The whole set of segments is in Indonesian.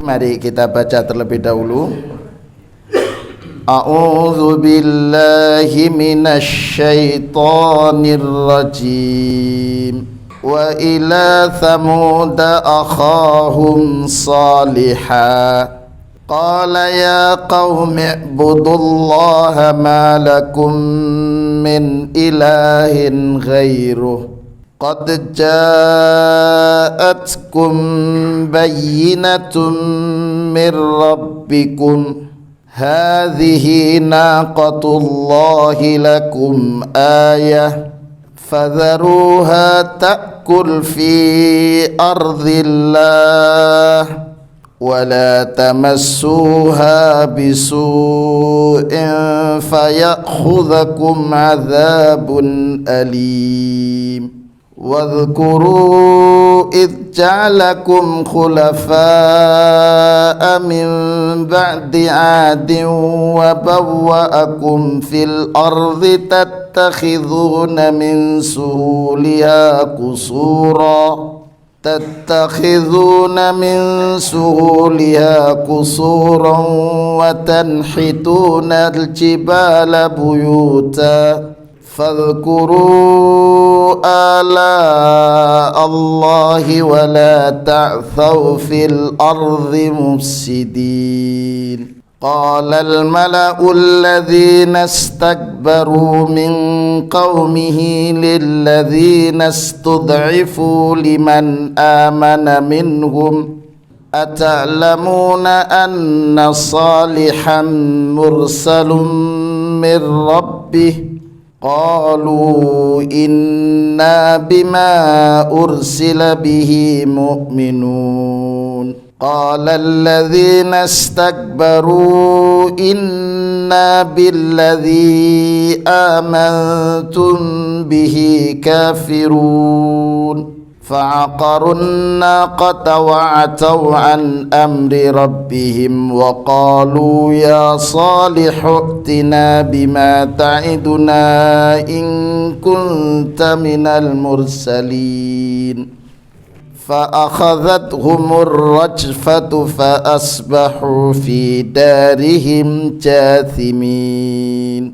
Mari kita baca terlebih dahulu. A'udzu billahi minasy syaithanir rajim. Wa ila thamud akhahum salihah. Qala ya qaumi ibudullaha ma lakum min ilahin ghairuh. Qad ja'atkum bayyinatun min rabbikum hadhihi naqatullahi lakum ayah fadharuha ta'kul fi ardillah wa la tamassuha bisu'in fayakhudhakum 'adzabun alim. Wadhkuru idh ja'alakum khulafa'a min ba'di 'adin wa bawwa'akum fil ardi tattakhidhuna min suhuliha qusuran wa tanhituna al-jibala buyuta fadhkuru ala Allahi wa la ta'thaw fil ardi mufsidin. Qala al-mala'u alladhina istakbaru min qawmihi lilladhina istud'ifu liman amana minhum ata'lamuna anna salihan mursalun min rabbih. Qalu inna bima ursila bihi mu'minun. Qala alladhina istakbaru inna billadhi amantum bihi kafirun. فعقروا الناقة وعتوا عن أمر ربهم وقالوا يا صالح ائتنا بما تعدنا إن كنت من المرسلين فأخذتهم الرجفة فأصبحوا في دارهم جاثمين.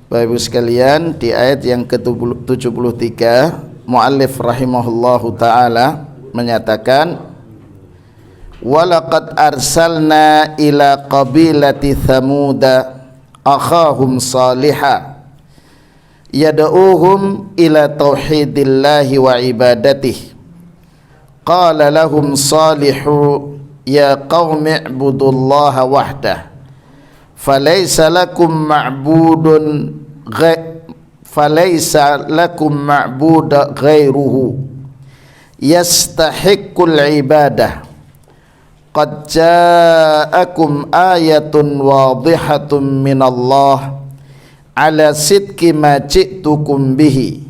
Bapak Ibu sekalian, di ayat yang ke-73 Mu'allif rahimahullahu ta'ala menyatakan walaqad arsalna ila qabilati thamuda akhahum salihah yad'uhum ila tauhidillahi wa ibadatihi qala lahum salihu ya qaumi ibudullaha wahdah falaysa lakum ma'budun falaysa lakum ma'buda ghairuhu yastahiqqul ibadah qad ja'akum ayatun wadihatun minallah ala sidqi ma ji'tukum bihi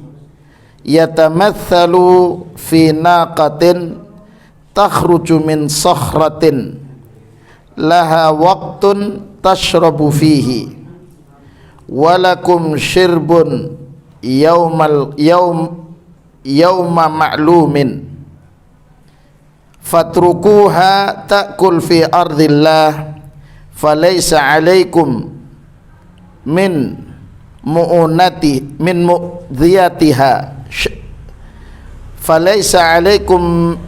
yatamathalu fi naqatin takhruju min sakhratin laha waqtun tashrabu fihi walakum syirbun yawma ma'lumin fatrukuha ta'kul fi ardillah falaysa alaikum min mu'dhiyatiha falaysa alaikum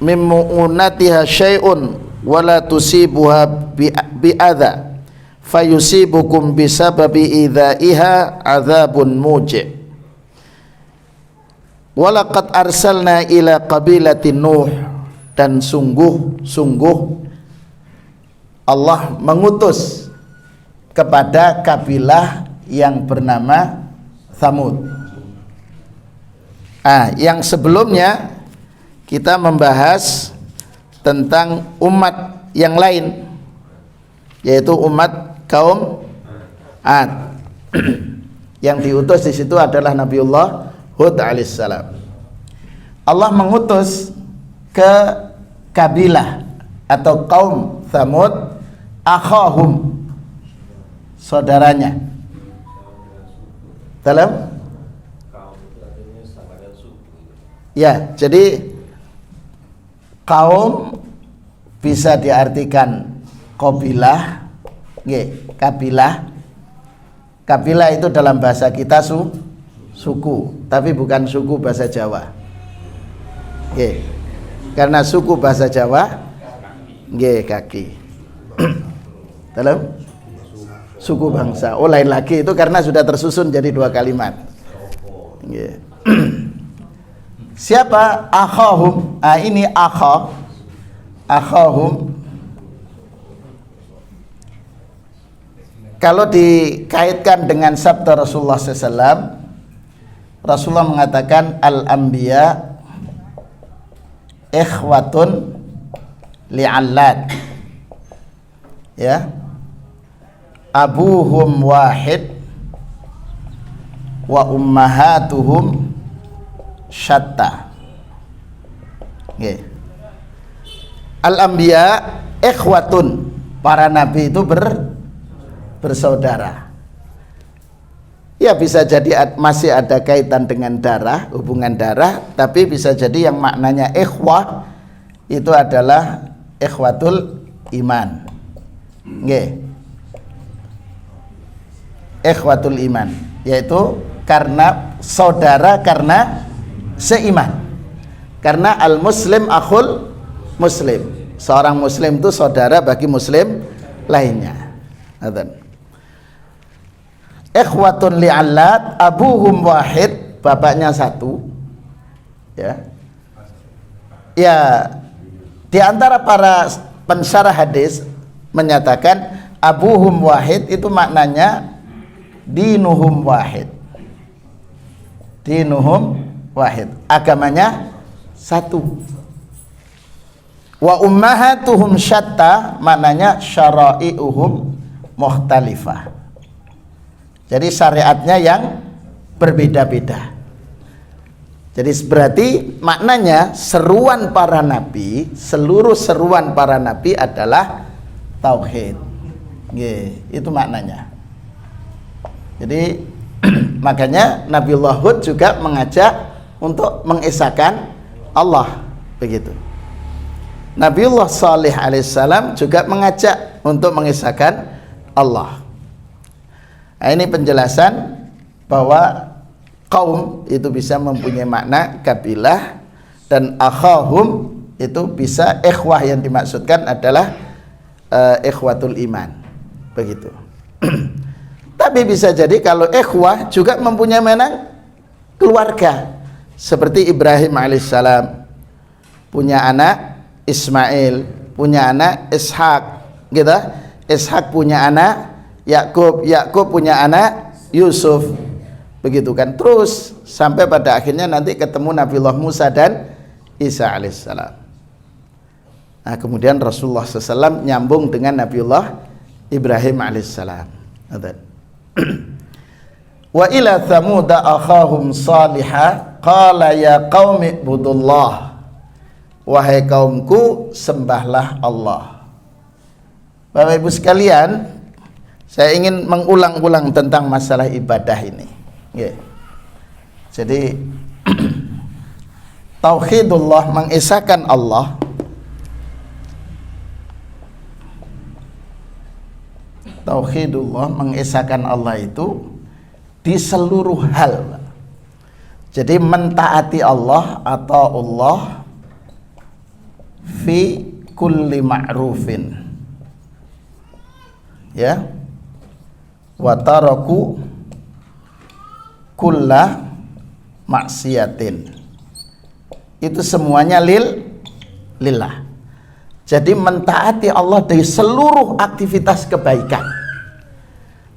min mu'unatiha syai'un wala tusibuha bi'adha fayusibukum bisababi idha'iha adzabun muji'. Walaqad arsalna ila qabilati Nuh, dan sungguh Allah mengutus kepada kabilah yang bernama Thamud. Yang sebelumnya kita membahas tentang umat yang lain, yaitu umat kaum Ad. Yang diutus di situ adalah Nabiullah Hud alaihissalam. Allah mengutus ke kabilah atau kaum Thamud akhahum, saudaranya. Dalam? Ya, jadi Kaum bisa diartikan qabilah, nggih, kabilah. Kabilah itu dalam bahasa kita suku, tapi bukan suku bahasa Jawa. Nggih. Karena suku bahasa Jawa nggih kaki. Dalam suku bangsa. Oh, lain lagi itu karena sudah tersusun jadi dua kalimat. Nggih. Siapa akhahum? Ini akhahum. Kalau dikaitkan dengan sabda Rasulullah SAW, Rasulullah mengatakan al-anbiya ikhwatun li'allat, ya, abuhum wahid wa ummahatuhum syatta. Okay. Al-anbiya ikhwatun, para nabi itu bersaudara. Ya, bisa jadi masih ada kaitan dengan darah, hubungan darah, tapi bisa jadi yang maknanya ikhwah itu adalah ikhwatul iman. Nggih. Ikhwatul iman, yaitu karena saudara karena seiman. Karena al-muslim akhul muslim. Seorang muslim itu saudara bagi muslim lainnya. Ikhwatun li'allat, abuhum wahid, bapaknya satu. Ya. Ya, di antara para pensyarah hadis menyatakan abuhum wahid itu maknanya dinuhum wahid. Dinuhum wahid, agamanya satu. Wa ummahatuhum syatta, maknanya syara'i'uhum mukhtalifah. Jadi syariatnya yang berbeda-beda. Jadi berarti maknanya seruan para nabi, seluruh seruan para nabi adalah tauhid. Itu maknanya. Jadi makanya Nabiullah Hud juga mengajak untuk mengesahkan Allah, begitu. Nabiullah Salih alaihissalam juga mengajak untuk mengesahkan Allah. Nah, ini penjelasan bahwa kaum itu bisa mempunyai makna kabilah, dan akhahum itu bisa ikhwah, yang dimaksudkan adalah ikhwatul iman, begitu. Tapi bisa jadi kalau ikhwah juga mempunyai makna keluarga, seperti Ibrahim alaihissalam punya anak Ismail, punya anak Ishak, gitu. Ishak punya anak Yakub, Yakub punya anak Yusuf, begitu kan, terus sampai pada akhirnya nanti ketemu Nabiullah Musa dan Isa alaihissalam. Nah, kemudian Rasulullah SAW nyambung dengan Nabiullah Ibrahim alaihissalam. Wa ila thamuda akhahum salihah qala ya qaumi ibudullah, wahai kaumku sembahlah Allah. Bapak Ibu sekalian, saya ingin mengulang-ulang tentang masalah ibadah ini. Jadi tauhidullah, mengesahkan Allah, tauhidullah, mengesahkan Allah itu di seluruh hal. Jadi mentaati Allah atau Allah fi kulli ma'rufin, ya, wa taraku kulla maksiatin, itu semuanya lillah. Jadi mentaati Allah dari seluruh aktivitas kebaikan.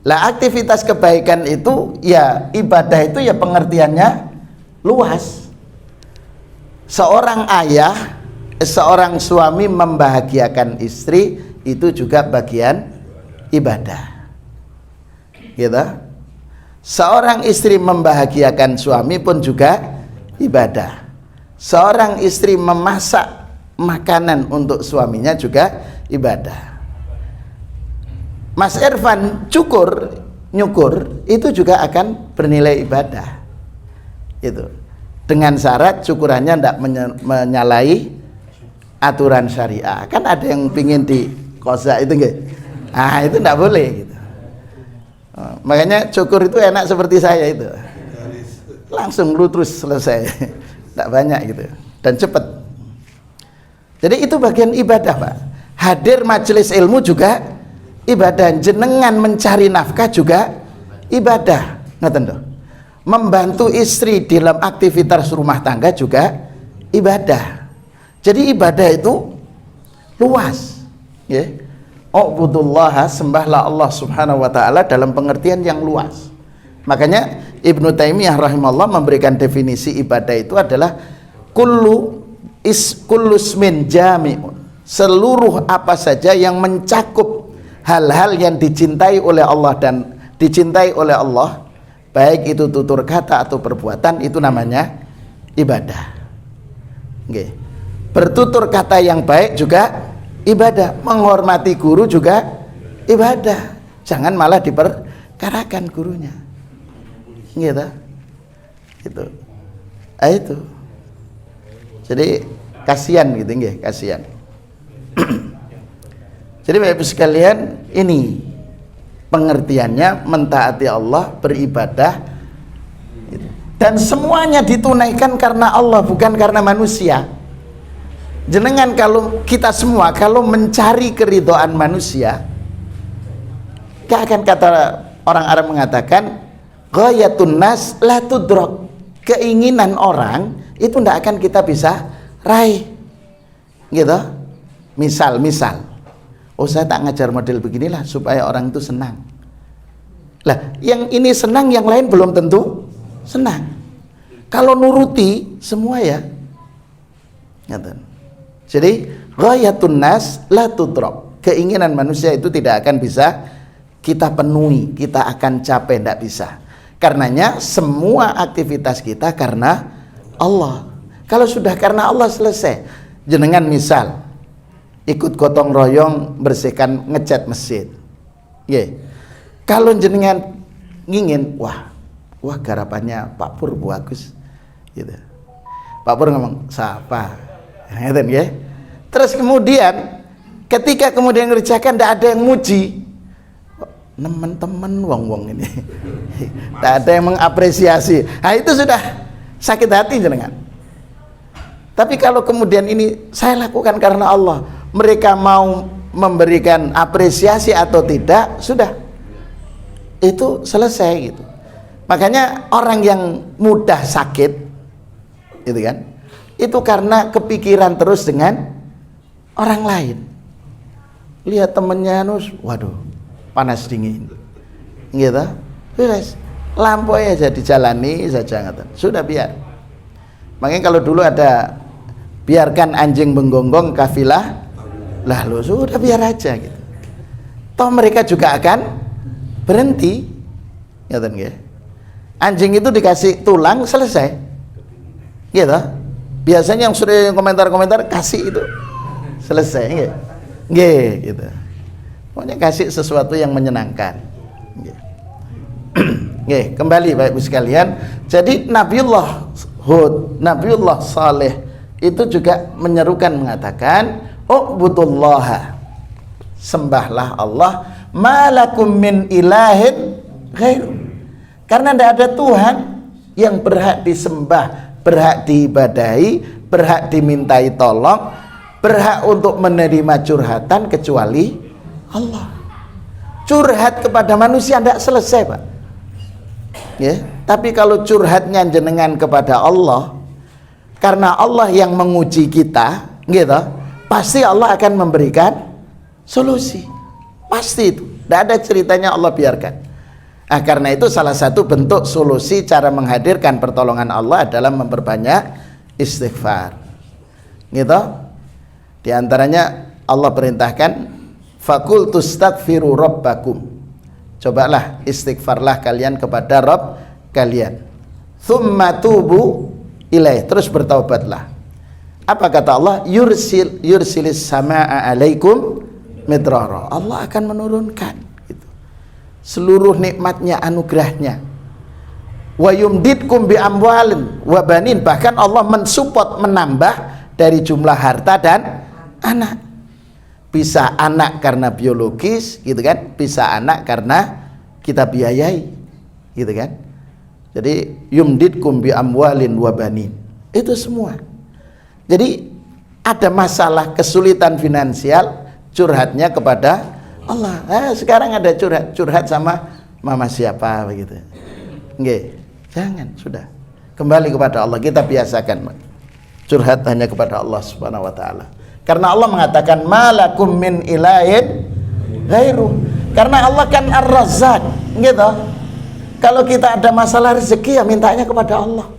Lah, aktivitas kebaikan itu ya, ibadah itu ya pengertiannya luas. Seorang ayah, seorang suami membahagiakan istri itu juga bagian ibadah, gitu. Seorang istri membahagiakan suami pun juga ibadah. Seorang istri memasak makanan untuk suaminya juga ibadah. Mas Irfan nyukur itu juga akan bernilai ibadah, itu dengan syarat syukurannya tidak menyalahi aturan syariah. Kan ada yang pingin di koza itu enggak? Itu enggak boleh gitu. Makanya cukur itu enak seperti saya itu. Langsung lu terus selesai. Enggak banyak gitu dan cepat. Jadi itu bagian ibadah, Pak. Hadir majelis ilmu juga ibadah. Jenengan mencari nafkah juga ibadah. Ngoten toh. Membantu istri dalam aktivitas rumah tangga juga ibadah. Jadi ibadah itu luas, ya. Ubudullaha, sembahlah Allah Subhanahu wa taala dalam pengertian yang luas. Makanya Ibnu Taimiyah rahimahullah memberikan definisi ibadah itu adalah kullusmin jami'un, seluruh apa saja yang mencakup hal-hal yang dicintai oleh Allah dan dicintai oleh Allah, baik itu tutur kata atau perbuatan, itu namanya ibadah. Okay. Bertutur kata yang baik juga ibadah, menghormati guru juga ibadah. Jangan malah diperkarakan gurunya. Gitu. Itu. Itu. Jadi kasihan gitu nggih, kasihan. Jadi Bapak Ibu sekalian, ini pengertiannya mentaati Allah, beribadah, dan semuanya ditunaikan karena Allah, bukan karena manusia. Jenengan kalau kita semua kalau mencari keridhaan manusia, akan kata orang Arab mengatakan ghayatun nas la tudrak, keinginan orang itu tidak akan kita bisa raih, gitu. Misal, saya tak ngajar model beginilah supaya orang itu senang. Lah, yang ini senang, yang lain belum tentu senang. Kalau nuruti semua ya, gitu. Jadi ghayatun nas la tudrak, keinginan manusia itu tidak akan bisa kita penuhi, kita akan capek, tidak bisa. Karenanya semua aktivitas kita karena Allah. Kalau sudah karena Allah selesai. Jenengan misal ikut gotong royong bersihkan, ngecat masjid. Kalau jenengan ngingin, wah garapannya Pak Pur bagus gitu. Pak Pur ngomong, "Siapa?" Ngeten ya. Terus kemudian ketika kemudian ngerjakan tidak ada yang muji, teman-teman wong ini tidak ada yang mengapresiasi. Itu sudah sakit hati jenengan. Tapi kalau kemudian ini saya lakukan karena Allah, mereka mau memberikan apresiasi atau tidak, sudah itu selesai gitu. Makanya orang yang mudah sakit gitu kan, itu karena kepikiran terus dengan orang lain. Lihat temennya waduh panas dingin gitu, lampu aja dijalani saja, sudah biar. Makanya kalau dulu ada biarkan anjing menggonggong kafilah lalu, sudah biar aja gitu. Toh mereka juga akan berhenti, anjing itu dikasih tulang selesai gitu. Biasanya yang sudah komentar-komentar kasih itu selesai, gitu. Pokoknya kasih sesuatu yang menyenangkan. Kembali Bapak Ibu sekalian. Jadi Nabiullah Hud, Nabiullah Saleh itu juga menyerukan mengatakan, "Ubudullaha", sembahlah Allah, "malakum min ilahin ghairu", karena tidak ada Tuhan yang berhak disembah, berhak diibadahi, berhak dimintai tolong, berhak untuk menerima curhatan kecuali Allah. Curhat kepada manusia tidak selesai, Pak. Tapi kalau curhatnya jenengan kepada Allah, karena Allah yang menguji kita, gitu, pasti Allah akan memberikan solusi. Pasti itu. Tidak ada ceritanya Allah biarkan. Karena itu salah satu bentuk solusi cara menghadirkan pertolongan Allah adalah memperbanyak istighfar. Gitu. Di antaranya Allah perintahkan, "Faqultu astaghfiru rabbakum", cobalah istighfarlah kalian kepada Rabb kalian. "Tsumma tubu ilaih", terus bertaubatlah. Apa kata Allah? Yursilis samaa alaikum midrara, Allah akan menurunkan gitu seluruh nikmatnya, anugerahnya. Wa yumditkum bi amwalin wa banin, bahkan Allah mensupport, menambah dari jumlah harta dan anak. Bisa anak karena biologis, gitu kan? Bisa anak karena kita biayai, gitu kan? Jadi yumditkum bi amwalin wa banin. Itu semua. Jadi ada masalah kesulitan finansial, curhatnya kepada Allah. Sekarang ada curhat sama mama siapa begitu. Nggih, jangan, sudah. Kembali kepada Allah, kita biasakan curhat hanya kepada Allah Subhanahu wa taala. Karena Allah mengatakan malakum min ilahin ghairu. Karena Allah kan Ar-Razzaq, gitu. Kalau kita ada masalah rezeki ya mintanya kepada Allah.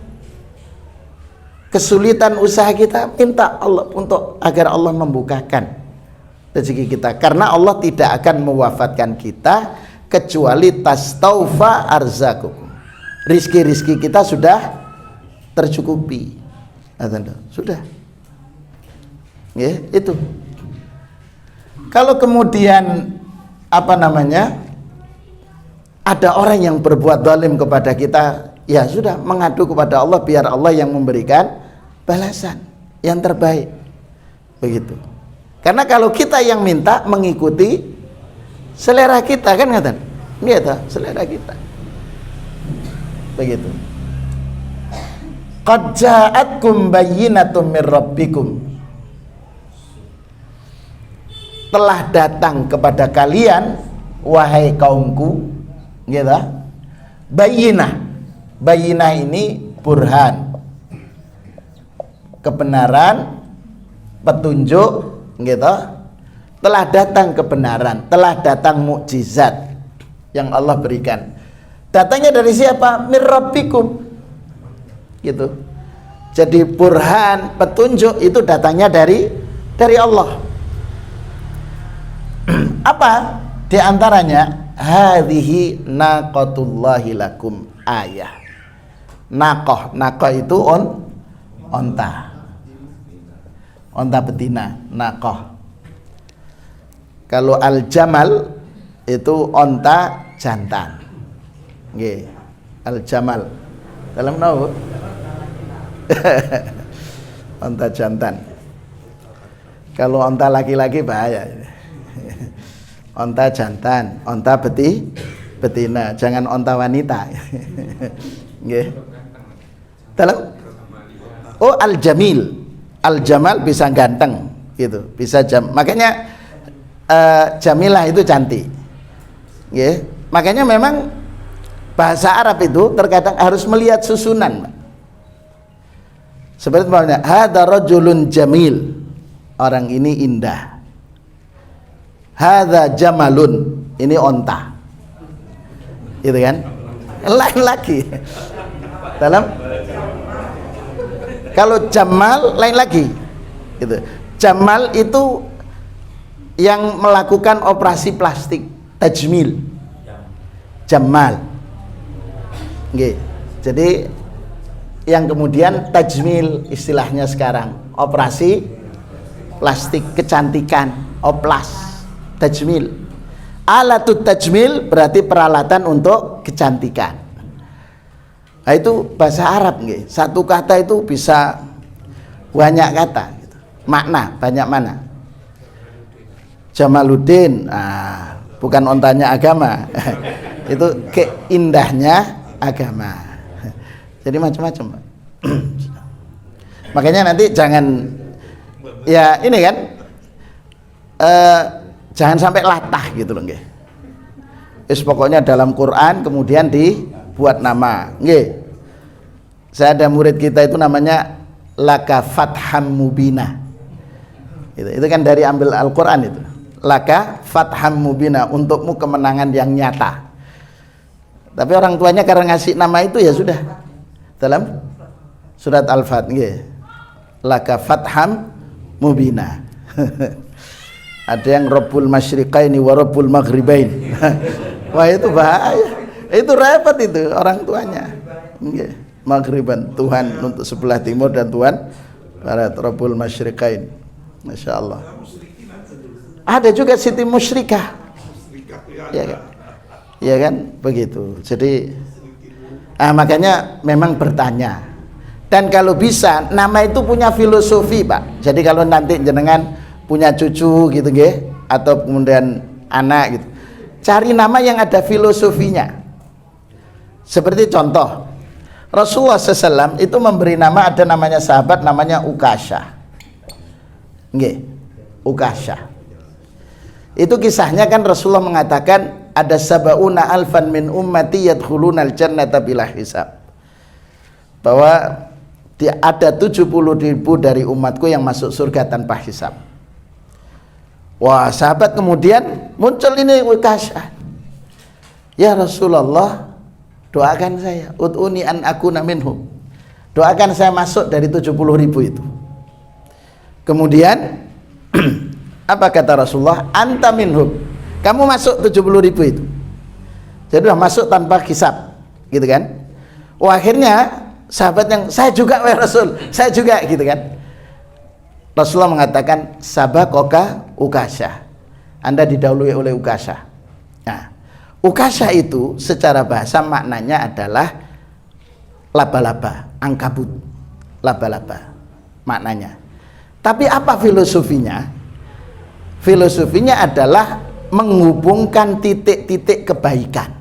Kesulitan usaha kita minta Allah untuk agar Allah membukakan rezeki kita. Karena Allah tidak akan mewafatkan kita kecuali tastaufa arzakukum. Rizki-rizki kita sudah tercukupi. Sudah. Ya, itu. Kalau kemudian ada orang yang berbuat zalim kepada kita, ya sudah, mengadu kepada Allah biar Allah yang memberikan balasan yang terbaik. Begitu. Karena kalau kita yang minta mengikuti selera kita, kan ngaten? Gitu, selera kita. Begitu. Qad ja'atkum bayyinatun mir rabbikum. Telah datang kepada kalian wahai kaumku, gitu. Bayyinah ini burhan, kebenaran, petunjuk, gitu. Telah datang kebenaran, telah datang mukjizat yang Allah berikan. Datangnya dari siapa? Mir rabbikum. Gitu. Jadi burhan, petunjuk itu datangnya dari Allah. Apa? Di antaranya hadhihi naqatullahi lakum ayah. Naqah itu onta betina, naqah. Kalau al-jamal itu onta jantan. Nggih, al-jamal. Dalam nahu onta jantan. Kalau onta laki-laki bahaya. Onta jantan, onta betina, jangan onta wanita. Nggih. Dalam al-jamil. Al-jamal bisa ganteng gitu, bisa makanya jamilah itu cantik. Nggih. Makanya memang bahasa Arab itu terkadang harus melihat susunan. Seperti umpamanya hadza rajulun jamil, orang ini indah. Hadza jamalun, ini onta. Gitu kan? Lain lagi. Dalam kalau jamal lain lagi. Gitu. Jamal itu yang melakukan operasi plastik, tajmil. Jamal. Nggih. Jadi yang kemudian tajmil istilahnya sekarang, operasi plastik kecantikan, oplas. Tajmil. Alatut tajmil berarti peralatan untuk kecantikan. Nah, itu bahasa Arab nggih. Satu kata itu bisa banyak kata gitu. Makna, banyak mana. Jamaluddin, bukan ontanya agama. Itu keindahnya agama. Jadi macam-macam. Makanya nanti jangan, ya ini kan, jangan sampai latah gitu loh nggih. Pokoknya dalam Quran kemudian dibuat nama. Nggih. Saya ada murid kita itu namanya Laka Fatham Mubina. Itu kan dari ambil Al-Qur'an itu. Laka Fatham Mubina, untukmu kemenangan yang nyata. Tapi orang tuanya karena ngasih nama itu ya sudah. Dalam surat Al-Fat nggih. Laka Fatham Mubina. Ada yang Rabbul Masyriqaini wa Rabbul Maghribain. Wah, itu bahaya. Itu repot itu orang tuanya. Nggih. Maghriban, Tuhan untuk sebelah timur dan Tuhan barat, Rabbul Masyriqain. Masya Allah. Ada juga Siti Musyrikah. Ya kan? Ya kan? Begitu. Jadi makanya memang bertanya. Dan kalau bisa, nama itu punya filosofi, Pak. Jadi kalau nanti jenengan punya cucu gitu nggih, atau kemudian anak gitu. Cari nama yang ada filosofinya. Seperti contoh, Rasulullah SAW itu memberi nama, ada namanya sahabat namanya Ukasha. Nggih, Ukasha. Itu kisahnya kan Rasulullah mengatakan ada sabauna alfan min ummati yadkhulunal jannata bila hisab. Bahwa ada 70.000 dari umatku yang masuk surga tanpa hisab. Wah, sahabat kemudian muncul ini Ukasha. Ya Rasulullah, doakan saya, ud'uni an akuna minhum. Doakan saya masuk dari 70.000 itu. Kemudian apa kata Rasulullah? Anta minhum. Kamu masuk 70.000 itu. Jadi sudah masuk tanpa hisab, gitu kan? Wah, akhirnya sahabat yang saya juga wahai Rasul, saya juga, gitu kan? Rasulullah mengatakan sabakoka Ukasha. Anda didahului oleh Ukasha. Nah, Ukasha itu secara bahasa maknanya adalah laba-laba, angkabut, laba-laba maknanya. Tapi apa filosofinya? Filosofinya adalah menghubungkan titik-titik kebaikan.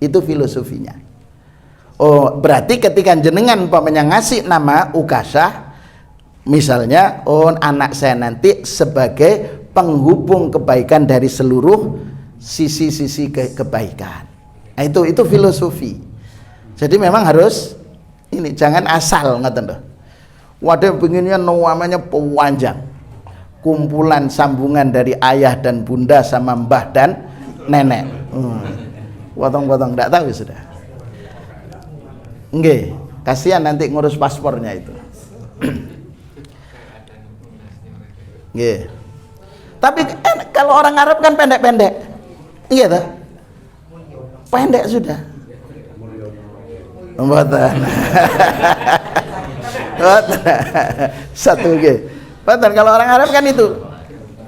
Itu filosofinya. Oh, berarti ketika jenengan umpamanya ngasih nama Ukasha, misalnya, oh anak saya nanti sebagai penghubung kebaikan dari seluruh sisi-sisi kebaikan. Nah, itu filosofi. Jadi memang harus ini, jangan asal ngoten lho. Waduh, pengennya namanya panjang. Kumpulan sambungan dari ayah dan bunda sama mbah dan nenek. Potong-potong enggak tahu sudah. Nggih, kasihan nanti ngurus paspornya itu. Nggih. Tapi kalau orang Arab kan pendek-pendek. Iya toh? Pendek sudah. Mboten. Satu nggih. Betul, kalau orang Arab kan itu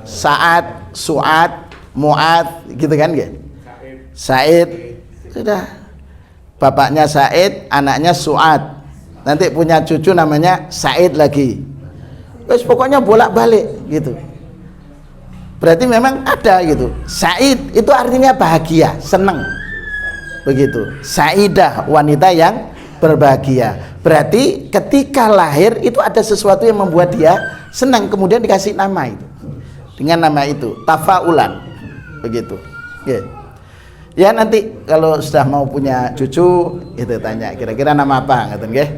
Sa'ad, Su'ad, Mu'ad, gitu kan nggih? Said, sudah. Bapaknya Said, anaknya Su'ad. Nanti punya cucu namanya Said lagi. Wes pokoknya bolak-balik gitu. Berarti memang ada gitu. Said itu artinya bahagia, senang. Begitu. Saidah, wanita yang berbahagia. Berarti ketika lahir itu ada sesuatu yang membuat dia senang, kemudian dikasih nama itu. Dengan nama itu, tafaulan. Begitu. Yeah. Ya nanti kalau sudah mau punya cucu itu tanya kira-kira nama apa ngoten nggih.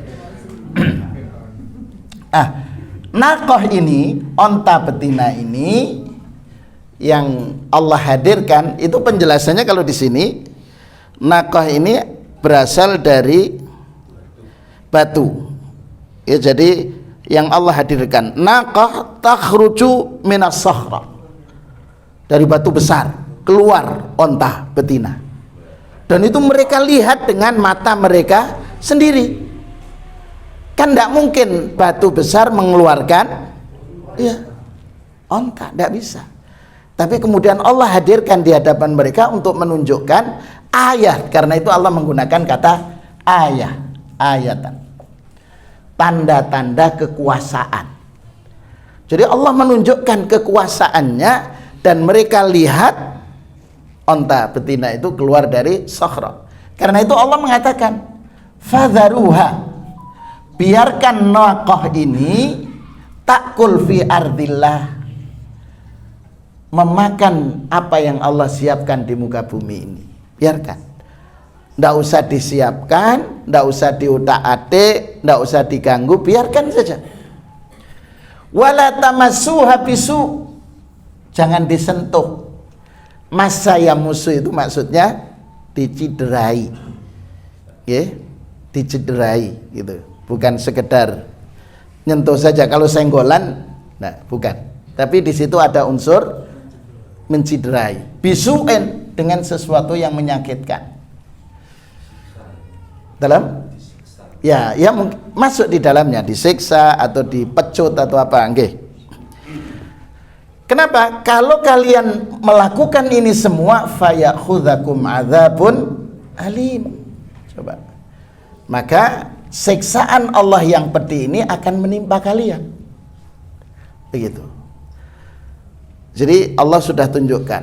Naqah ini, onta betina ini yang Allah hadirkan, itu penjelasannya kalau di sini naqah ini berasal dari batu. Ya, jadi yang Allah hadirkan, naqah takhruju minas sakhra, dari batu besar keluar onta betina, dan itu mereka lihat dengan mata mereka sendiri. Kan tidak mungkin batu besar mengeluarkan ya onta, tidak bisa. Tapi kemudian Allah hadirkan di hadapan mereka untuk menunjukkan ayat. Karena itu Allah menggunakan kata ayat, ayatan, tanda-tanda kekuasaan. Jadi Allah menunjukkan kekuasaannya, dan mereka lihat onta betina itu keluar dari sakhra. Karena itu Allah mengatakan fadharuha, biarkan naqah ini takul fi ardillah, memakan apa yang Allah siapkan di muka bumi ini. Biarkan, tidak usah disiapkan, tidak usah diutak-atik, tidak usah diganggu, biarkan saja. Wala tamassuha bisu, jangan disentuh. Masa yang musuh itu maksudnya diciderai, ya, diciderai gitu, bukan sekedar nyentuh saja. Kalau senggolan, nah bukan. Tapi di situ ada unsur menciderai, bisu'in, dengan sesuatu yang menyakitkan. Dalam, ya, masuk di dalamnya, disiksa atau dipecut atau apa, nggih. Kenapa? Kalau kalian melakukan ini semua, fayakhudzakum adzabun alim. Coba. Maka siksaan Allah yang pedih ini akan menimpa kalian. Begitu. Jadi Allah sudah tunjukkan.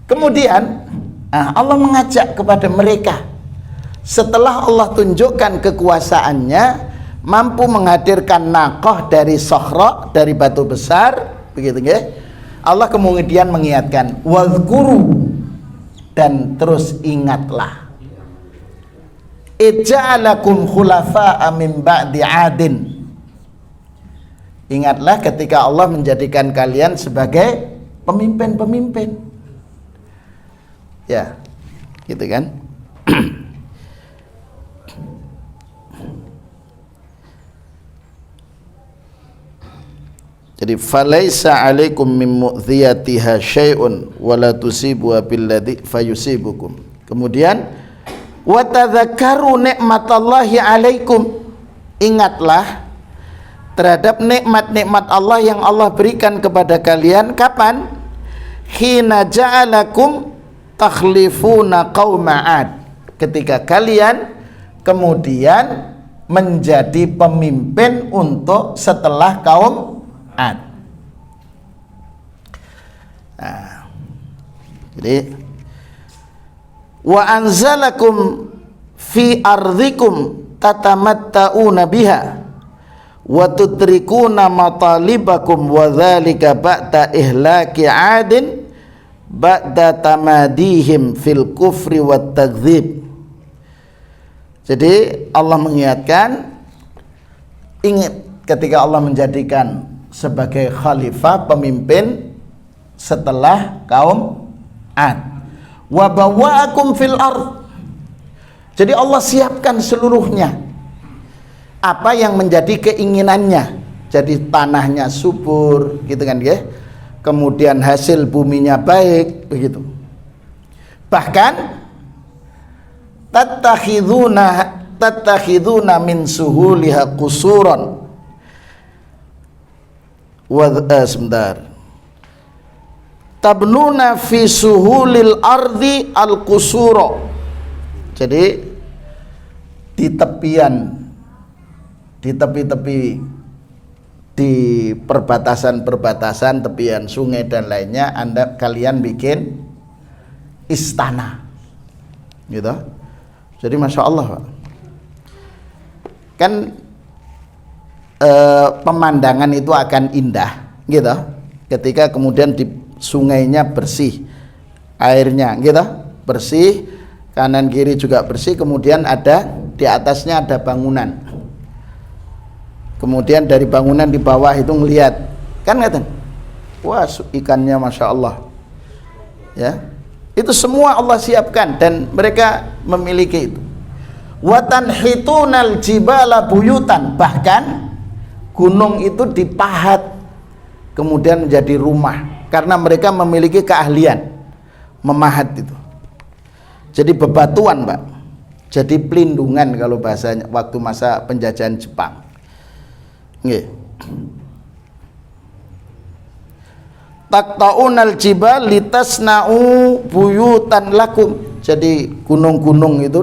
Kemudian Allah mengajak kepada mereka, setelah Allah tunjukkan kekuasaannya, mampu menghadirkan naqah dari Sokhra, dari batu besar, begitu ya. Allah kemudian mengingatkan, wadhkuru, dan terus ingatlah, ija'alakum khulafa'a min ba'di 'adin. Ingatlah ketika Allah menjadikan kalian sebagai pemimpin-pemimpin. Ya, gitu kan? Jadi falaisa 'alaikum min mu'dhiyatiha syai'un wala tusibu billadzi fayusibukum. Kemudian wa tadzakkaru nikmatallahi 'alaikum. Ingatlah terhadap nikmat-nikmat Allah yang Allah berikan kepada kalian. Kapan? Hina ja'alakum takhlifuna qauma 'ad. Ketika kalian kemudian menjadi pemimpin untuk setelah kaum Ad. Nah, jadi wa anzalakum fi ardikum tatamatta'una biha wa tudrikuna matalibakum wa dzalika ba'da ihlaki 'adin ba'da tamadihim fil kufri wat takdzib. Jadi Allah mengingatkan, ingat ketika Allah menjadikan sebagai khalifah, pemimpin setelah kaum Ad. Wa bawwa'akum fil ard. Jadi Allah siapkan seluruhnya apa yang menjadi keinginannya. Jadi tanahnya subur, gitu kan ya. Kemudian hasil buminya baik, begitu. Bahkan tattakhiduna min suhuliha qusuran. Sebentar. Tabnuna fi suhulil ardi al-qusura. Jadi di tepi-tepi, di perbatasan-perbatasan, tepian sungai dan lainnya, kalian bikin istana, gitu. Jadi masya Allah, Pak. Kan pemandangan itu akan indah, gitu, ketika kemudian di sungainya bersih, airnya, gitu, bersih, kanan kiri juga bersih, kemudian ada di atasnya ada bangunan, kemudian dari bangunan di bawah itu ngelihat, kan ngeliatin, wah ikannya masya Allah, ya, itu semua Allah siapkan dan mereka memiliki itu. Wa tanhitunal jibala buyutan, bahkan gunung itu dipahat kemudian menjadi rumah karena mereka memiliki keahlian memahat itu. Jadi bebatuan, Pak. Jadi pelindungan kalau bahasanya waktu masa penjajahan Jepang. Nggih. Taqta'unal jibal litasna'u buyutan lakum. Jadi gunung-gunung itu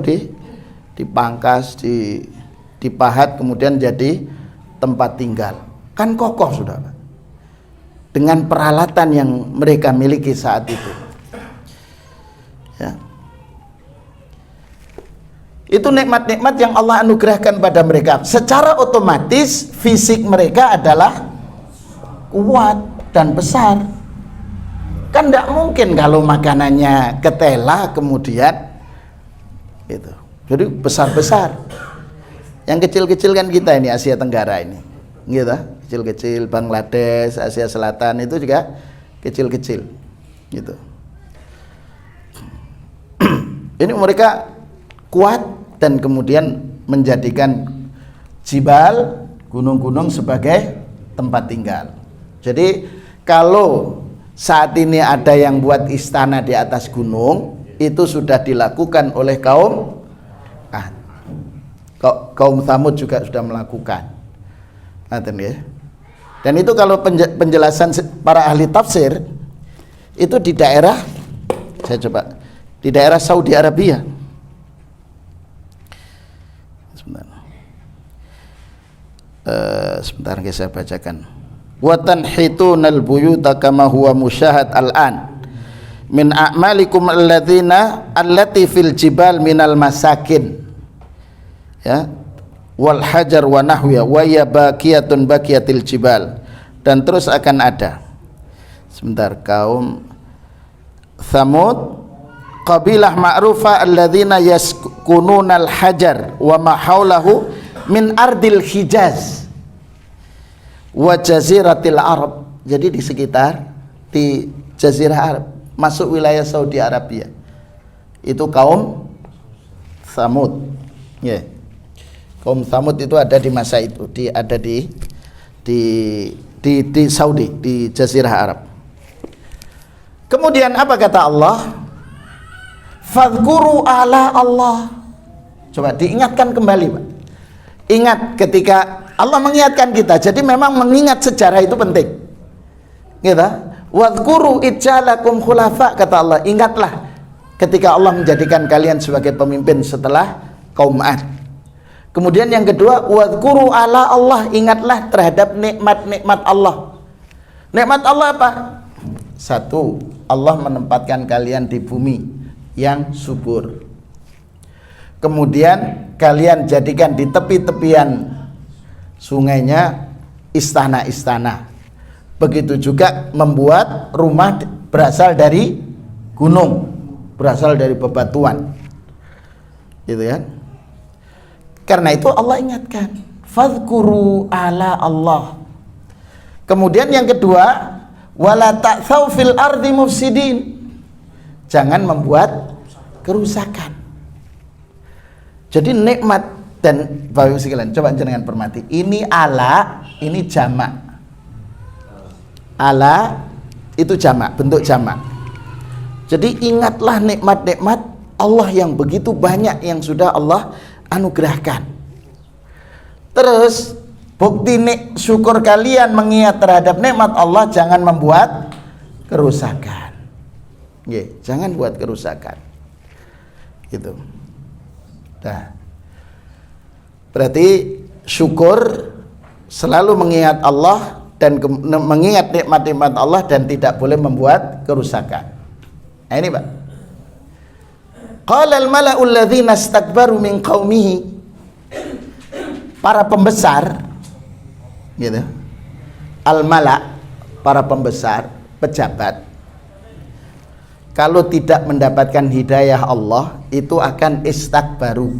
dipangkas, dipahat kemudian jadi tempat tinggal. Kan kokoh sudah, Pak. Dengan peralatan yang mereka miliki saat itu. Ya. Itu nikmat-nikmat yang Allah anugerahkan pada mereka. Secara otomatis fisik mereka adalah kuat dan besar. Kan tidak mungkin kalau makanannya ketela kemudian itu. Jadi besar-besar. Yang kecil-kecil kan kita ini Asia Tenggara ini, gitu, kecil-kecil. Bangladesh, Asia Selatan itu juga kecil-kecil, gitu. Ini mereka kuat dan kemudian menjadikan jibal, gunung-gunung sebagai tempat tinggal. Jadi kalau saat ini ada yang buat istana di atas gunung, itu sudah dilakukan oleh kaum Tsamud juga sudah melakukan. Dan itu kalau penjelasan para ahli tafsir itu di daerah, saya coba, di daerah Saudi Arabia. Sebentar saya bacakan. wa tanhitunal buyuta kama huwa musyahad al-an min a'malikum allati fil jibal minal masakin, ya, wal hajar wa nahwiya wa ya baqiyatun baqiyatil jibal. Dan terus akan ada, sebentar, kaum Thamud, qabilah ma'rufa alladzina yaskununal hajar wa ma haulahu min ardil Hijaz wa jaziratil Arab. Jadi di sekitar, di jazirah Arab, masuk wilayah Saudi Arabia, itu kaum Thamud, ya. Kaum Thamud itu ada di masa itu, ada di Saudi, di jazirah Arab. Kemudian apa kata Allah? Fadhkuru ala Allah. Coba diingatkan kembali, Pak. Ingat ketika Allah mengingatkan kita. Jadi memang mengingat sejarah itu penting. Gitu. Wadhkuru ij'alakum khulafa, kata Allah. Ingatlah ketika Allah menjadikan kalian sebagai pemimpin setelah kaum Ad. Kemudian yang kedua, wadhkuru ala Allah. Ingatlah terhadap nikmat-nikmat Allah. Nikmat Allah apa? Satu, Allah menempatkan kalian di bumi yang subur. Kemudian kalian jadikan di tepi-tepian sungainya istana-istana. Begitu juga membuat rumah berasal dari gunung, berasal dari bebatuan, gitu kan? Karena itu Allah ingatkan, fadhkuru ala Allah. Kemudian yang kedua, wala ta'thaw fil ardi mufsidin. Jangan membuat kerusakan. Jadi nikmat dan Bapak Ibu sekalian, coba jenengan permati. Ini ala, ini jamak. Ala itu jamak, bentuk jamak. Jadi ingatlah nikmat-nikmat Allah yang begitu banyak yang sudah Allah anugerahkan. Terus bukti syukur kalian mengingat terhadap nikmat Allah, jangan membuat kerusakan. Jangan buat kerusakan. Gitu. Nah, berarti syukur selalu mengingat Allah dan mengingat nikmat-nikmat Allah dan tidak boleh membuat kerusakan. Nah, ini, Pak. Qala al-mala'u alladzina istakbaru min qaumihi. Para pembesar, gitu. Al-mala', para pembesar, pejabat, kalau tidak mendapatkan hidayah Allah, itu akan istakbaru,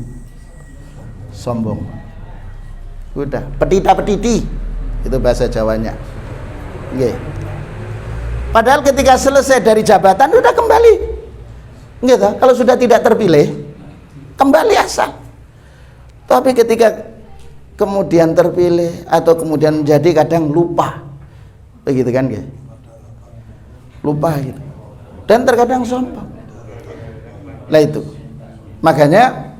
sombong. Udah, petita-petiti, itu bahasa Jawanya. Padahal ketika selesai dari jabatan udah kembali, gitu. Kalau sudah tidak terpilih, kembali asal. Tapi ketika kemudian terpilih atau kemudian menjadi, kadang lupa, begitu kan, gitu. Lupa gitu. Dan terkadang sombong. Lah itu. Makanya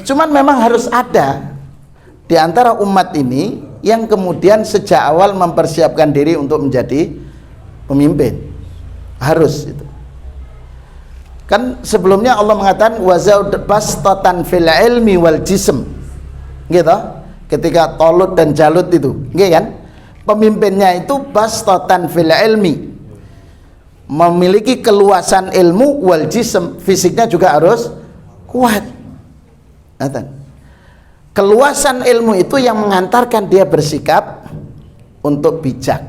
cuman memang harus ada di antara umat ini yang kemudian sejak awal mempersiapkan diri untuk menjadi pemimpin. Harus itu. Kan sebelumnya Allah mengatakan wazaud bastatan fil ilmi wal jism. Gitu. Ketika Talut dan Jalut itu, gitu kan? Pemimpinnya itu bastatan fil ilmi, memiliki keluasan ilmu, wal jism, fisiknya juga harus kuat. Keluasan ilmu itu yang mengantarkan dia bersikap untuk bijak.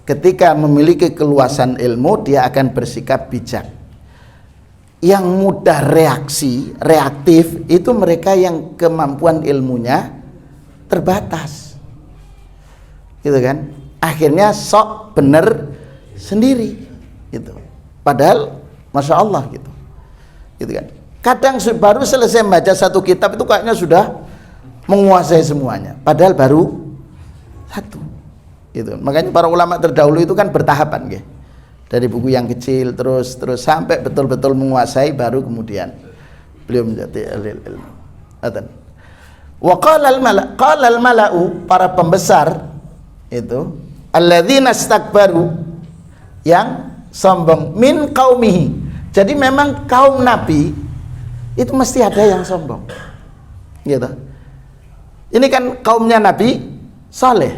Ketika memiliki keluasan ilmu, dia akan bersikap bijak. Yang mudah reaktif itu mereka yang kemampuan ilmunya terbatas, gitu kan? Akhirnya sok bener sendiri, gitu. Padahal masya Allah, gitu kan? Kadang baru selesai membaca satu kitab itu kayaknya sudah menguasai semuanya, padahal baru satu, gitu. Makanya para ulama terdahulu itu kan bertahapan, gitu. Dari buku yang kecil terus sampai betul-betul menguasai, baru kemudian beliau menjadi ilmu. Wa qala al-mala'u, para pembesar itu, alladzina istakbaru, yang sombong, min qaumihi. Jadi memang kaum Nabi itu mesti ada yang sombong, gitu. Ini kan kaumnya Nabi Saleh,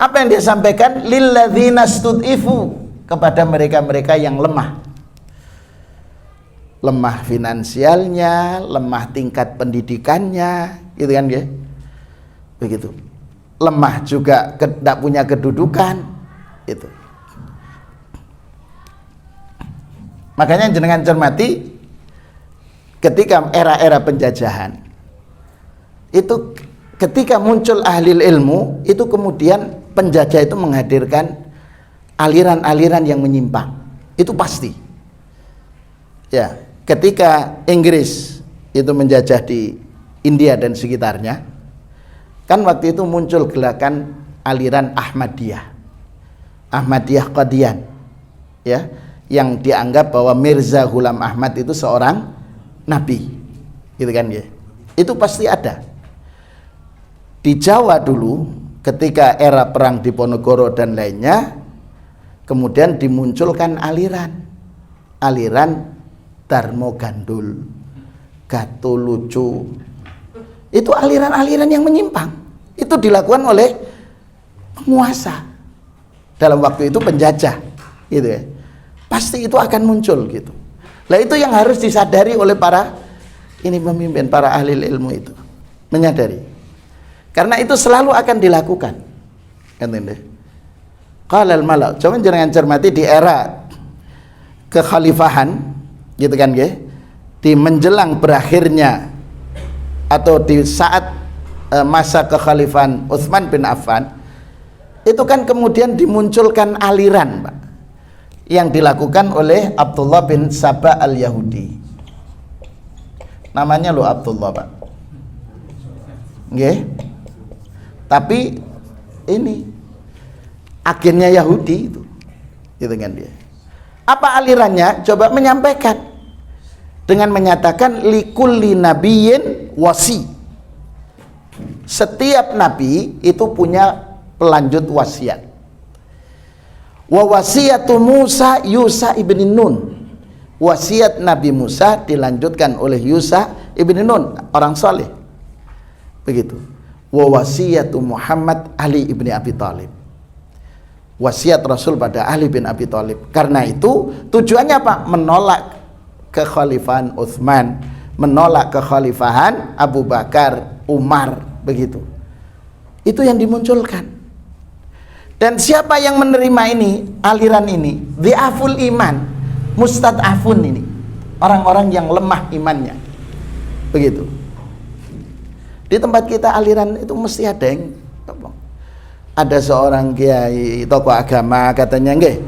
Apa yang dia sampaikan? Lilladzina stud'ifu, kepada mereka-mereka yang lemah. Lemah finansialnya, lemah tingkat pendidikannya, gitu kan ya? Begitu. Lemah juga tidak punya kedudukan, itu. Makanya jenengan cermati ketika era-era penjajahan itu, ketika muncul ahli ilmu itu, kemudian penjajah itu menghadirkan aliran-aliran yang menyimpang, itu pasti. Ya, ketika Inggris itu menjajah di India dan sekitarnya, kan waktu itu muncul gerakan aliran Ahmadiyah Qadian, ya, yang dianggap bahwa Mirza Ghulam Ahmad itu seorang nabi, gitu kan ya. Itu pasti ada. Di Jawa dulu ketika era perang Diponegoro dan lainnya, kemudian dimunculkan aliran Darmo Gandul, Gato Lucu. Itu aliran-aliran yang menyimpang. Itu dilakukan oleh penguasa dalam waktu itu, penjajah, gitu ya. Pasti itu akan muncul gitu. Lah itu yang harus disadari oleh para pemimpin, para ahli ilmu itu, menyadari. Karena itu selalu akan dilakukan. Entende? Qala al-mala', coba jangan cermati di era kekhalifahan, gitu kan ya, di menjelang berakhirnya atau di saat masa kekhalifahan Utsman bin Affan, itu kan kemudian dimunculkan aliran, Pak, yang dilakukan oleh Abdullah bin Saba al-Yahudi. Namanya lo Abdullah, Pak. Nggih. Tapi ini agennya Yahudi itu. Gitu kan dia. Apa alirannya? Coba menyampaikan dengan menyatakan likulli nabiyyin wasi. Setiap nabi itu punya pelanjut wasiat. Wa wasiyatu Musa Yusa ibn Nun. Wasiat Nabi Musa dilanjutkan oleh Yusa ibn Nun, orang saleh. Begitu. Wa wasiyatu Muhammad Ali ibn Abi Thalib. Wasiat Rasul pada Ali bin Abi Thalib. Karena itu tujuannya apa? Menolak kekhalifahan Utsman, menolak kekhalifahan Abu Bakar, Umar, begitu. Itu yang dimunculkan. Dan siapa yang menerima ini, aliran ini? Dhi'aful iman, mustad'afun ini, orang-orang yang lemah imannya. Begitu. Di tempat kita aliran itu mesti ada yang, ada seorang kiai tokoh agama katanya nggih.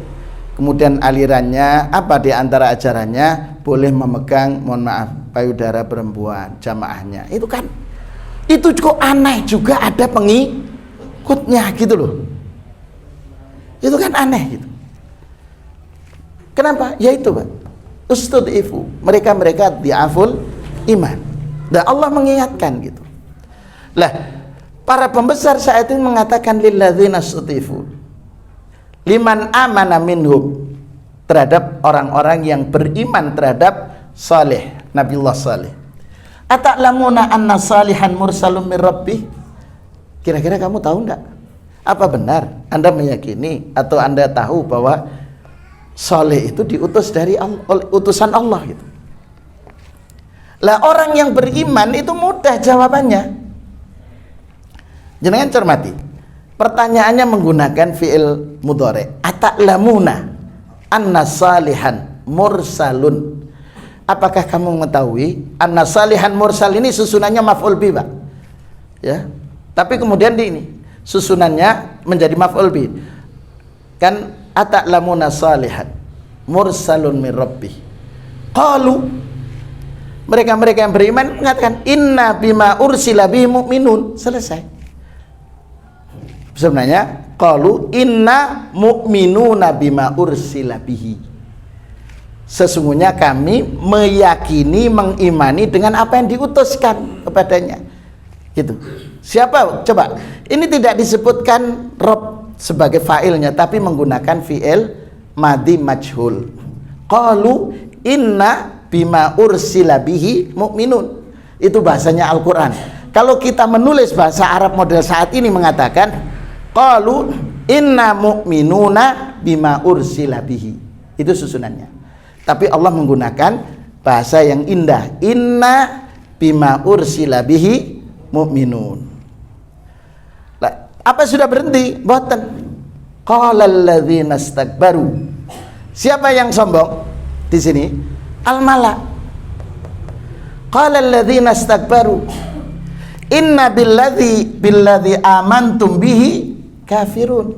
Kemudian alirannya apa, di antara ajarannya boleh memegang, mohon maaf, payudara perempuan jamaahnya. Itu kan, itu kok aneh juga ada pengikutnya gitu loh. Itu kan aneh gitu. Kenapa? Ya itu, Pak. Ustud'ifu, mereka di'aful iman. Dan Allah mengingatkan gitu. Lah, para pembesar saat ini mengatakan lilladzina ustud'ifu, liman amana minhum, terhadap orang-orang yang beriman terhadap Saleh, Nabiullah Saleh. Ata'lamuna anna salihan mursalun min rabbih? Kira-kira kamu tahu enggak? Apa benar Anda meyakini atau Anda tahu bahwa Saleh itu diutus dari utusan Allah gitu? Lah, orang yang beriman itu mudah jawabannya. Jangan cermati. Pertanyaannya menggunakan fi'il mudhari. Ata'lamuna anna salihan mursalun. Apakah kamu mengetahui anna salihan mursal ini susunannya maf'ul bi, Pak? Ya. Tapi kemudian di ini susunannya menjadi maf'ul bi. Kan ata'lamuna salihan mursalun min rabbih. Qalu, mereka-mereka yang beriman mengatakan inna bima ursila bihi mu'minun. Selesai. Sebenarnya qalu inna mu'minuna bima ursila bihi. Sesungguhnya kami meyakini, mengimani dengan apa yang diutuskan kepadanya. Gitu. Siapa? Coba. Ini tidak disebutkan Rabb sebagai fa'ilnya, tapi menggunakan fi'il madhi majhul. Qalu inna bima ursila bihi mu'minun. Itu bahasanya Al-Quran. Kalau kita menulis bahasa Arab model saat ini mengatakan qalu inna mu'minuna bima ursila bihi. Itu susunannya. Tapi Allah menggunakan bahasa yang indah. Inna bima ursila bihi mu'minun. Apa sudah berhenti? Boten. Qala alladzina istakbaru. Siapa yang sombong di sini? Al-mala. Qala alladzina istakbaru inna billadzi amantum bihi kafirun.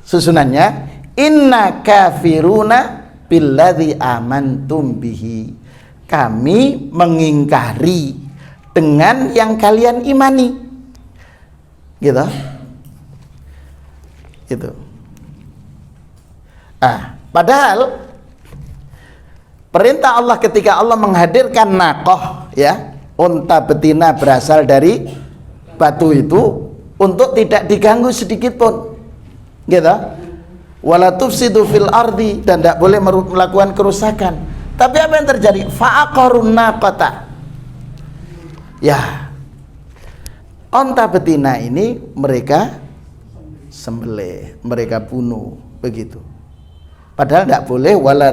Susunannya inna kafiruna billadzi amantum bihi. Kami mengingkari dengan yang kalian imani. Gitu. Gitu. Padahal perintah Allah ketika Allah menghadirkan naqah, ya, unta betina berasal dari batu itu untuk tidak diganggu sedikit pun, gitu. Wala tufsidu fil ardi, dan tidak boleh melakukan kerusakan. Tapi apa yang terjadi? Fa'aqarun naqata. Ya, unta betina ini mereka sembelih, mereka bunuh, begitu. Padahal tidak boleh. Wala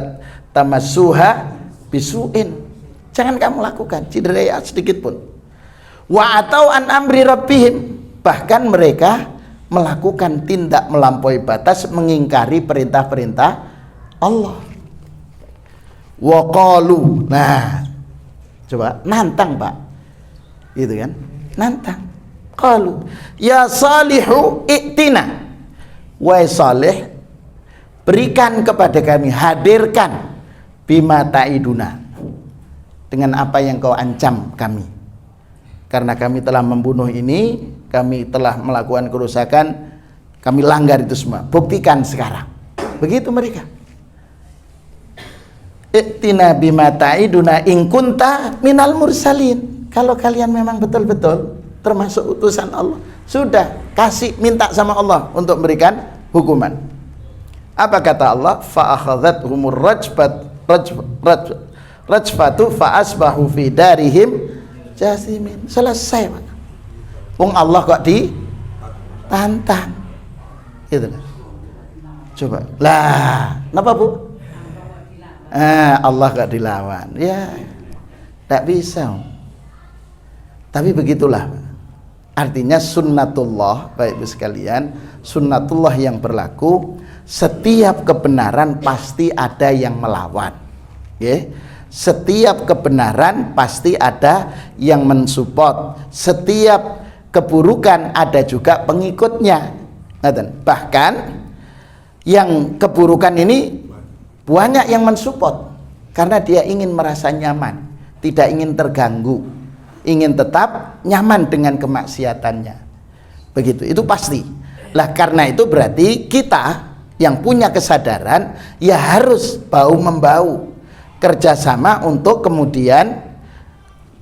tamassuha bisu'in, jangan kamu lakukan cedera sedikit pun. Wa atau an amri rabbihim, bahkan mereka melakukan tindak melampaui batas, mengingkari perintah-perintah Allah. Wa qalu, nah coba nantang Pak, gitu kan, nantang. Qalu ya salihu i'tina, wahai salih, berikan kepada kami, hadirkan bima ta'iduna, dengan apa yang kau ancam kami, karena kami telah membunuh ini, kami telah melakukan kerusakan, kami langgar itu semua, buktikan sekarang. Begitu mereka. I'tina bima ta'iduna in kunta minal mursalin, kalau kalian memang betul-betul termasuk utusan Allah, sudah kasih, minta sama Allah untuk memberikan hukuman. Apa kata Allah? Fa akhadhathumur rajfatu fa asbahu fi darihim jasimin. Selesai, Pak. Wong Allah kok ditantang, gitu lah. Coba lah, kenapa Bu? Allah gak dilawan, ya tak bisa. Tapi begitulah, artinya sunnatullah, Bapak Ibu sekalian, sunnatullah yang berlaku. Setiap kebenaran pasti ada yang melawan, ya. Setiap kebenaran pasti ada yang mensupport. Setiap keburukan ada juga pengikutnya. Bahkan yang keburukan ini banyak yang mensupport, karena dia ingin merasa nyaman, tidak ingin terganggu, ingin tetap nyaman dengan kemaksiatannya. Begitu, itu pasti. Lah karena itu berarti kita yang punya kesadaran ya harus bahu-membahu kerjasama untuk kemudian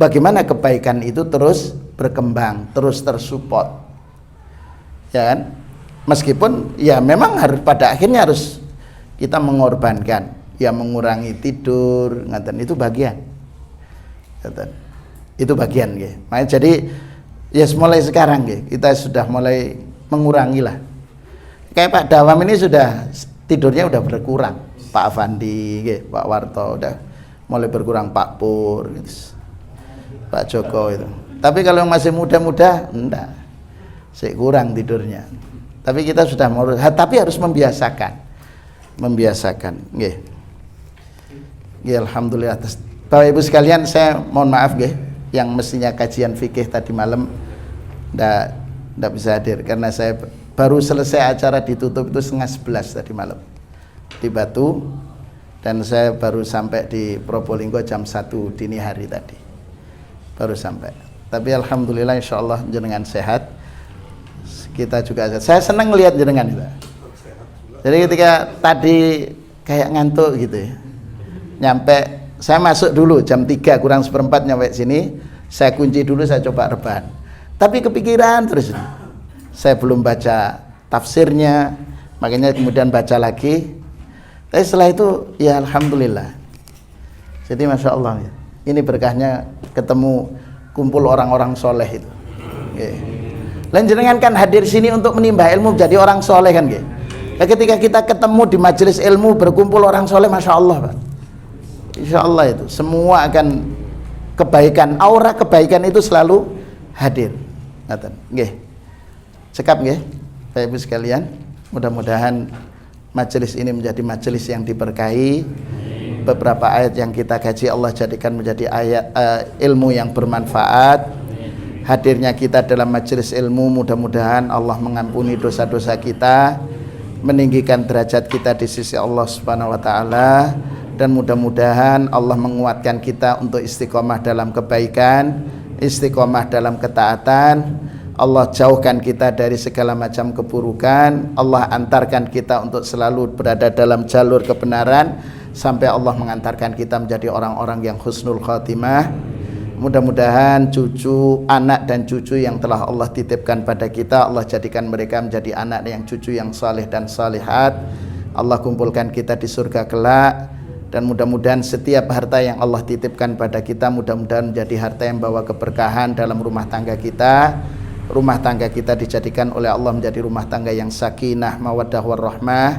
bagaimana kebaikan itu terus berkembang, terus tersupport, ya kan? Meskipun ya memang harus, pada akhirnya harus kita mengorbankan, ya mengurangi tidur, ngaten, itu bagian, ngaten, itu bagian, ya. Makanya jadi ya mulai sekarang, ya, kita sudah mulai mengurangi lah. Kayak Pak Dawam ini sudah tidurnya udah berkurang, Pak Afandi, Pak Warto udah mulai berkurang, Pak Pur, gitu. Pak Joko itu. Tapi kalau masih muda-muda, enggak, sih kurang tidurnya. Tapi kita sudah mau, tapi harus membiasakan, alhamdulillah. Bapak Ibu sekalian, saya mohon maaf, yang mestinya kajian fikih tadi malam enggak bisa hadir karena saya baru selesai acara ditutup itu 10:30 tadi malam di Batu, dan saya baru sampai di Probolinggo jam 1 dini hari tadi, baru sampai. Tapi alhamdulillah insyaallah jenengan sehat, kita juga sehat. Saya senang lihat jenengan itu. Jadi ketika tadi kayak ngantuk gitu ya, nyampe, saya masuk dulu jam 3 kurang seperempat nyampe sini, saya kunci dulu, saya coba rebahan, tapi kepikiran terus. Saya belum baca tafsirnya, makanya kemudian baca lagi. Tapi setelah itu ya alhamdulillah. Jadi masya Allah, ini berkahnya ketemu kumpul orang-orang soleh itu. Lan jenengan kan hadir sini untuk menimba ilmu jadi orang soleh kan nggih. Nah, ketika kita ketemu di majelis ilmu berkumpul orang soleh, masya Allah Pak, insya Allah itu semua akan kebaikan, aura kebaikan itu selalu hadir. Nggih. Cekap nggih Bapak Ibu sekalian, mudah-mudahan majelis ini menjadi majelis yang diberkahi. Beberapa ayat yang kita kaji Allah jadikan menjadi ayat ilmu yang bermanfaat. Hadirnya kita dalam majelis ilmu, mudah-mudahan Allah mengampuni dosa-dosa kita, meninggikan derajat kita di sisi Allah Subhanahu wa taala, dan mudah-mudahan Allah menguatkan kita untuk istiqomah dalam kebaikan, istiqomah dalam ketaatan. Allah jauhkan kita dari segala macam keburukan. Allah antarkan kita untuk selalu berada dalam jalur kebenaran sampai Allah mengantarkan kita menjadi orang-orang yang husnul khatimah. Mudah-mudahan cucu, anak dan cucu yang telah Allah titipkan pada kita, Allah jadikan mereka menjadi anak yang cucu yang saleh dan salihat. Allah kumpulkan kita di surga kelak. Dan mudah-mudahan setiap harta yang Allah titipkan pada kita, mudah-mudahan menjadi harta yang bawa keberkahan dalam rumah tangga kita. Rumah tangga kita dijadikan oleh Allah menjadi rumah tangga yang sakinah, mawaddah warahmah.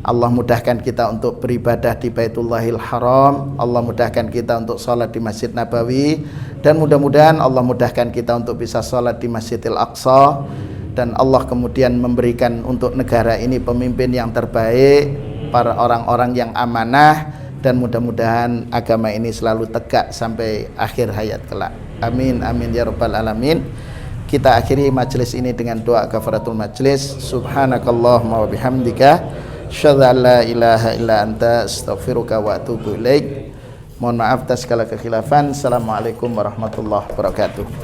Allah mudahkan kita untuk beribadah di Baitullahil Haram. Allah mudahkan kita untuk sholat di Masjid Nabawi. Dan mudah-mudahan Allah mudahkan kita untuk bisa sholat di Masjidil Aqsa. Dan Allah kemudian memberikan untuk negara ini pemimpin yang terbaik, para orang-orang yang amanah. Dan mudah-mudahan agama ini selalu tegak sampai akhir hayat kelak. Amin, amin ya rabbal alamin. Kita akhiri majelis ini dengan doa kafaratul majelis. Subhanakallahumma wa bihamdika asyhadu an la ilaha illa anta astaghfiruka wa atubu ilaik. Mohon maaf atas segala kekhilafan. Assalamualaikum warahmatullahi wabarakatuh.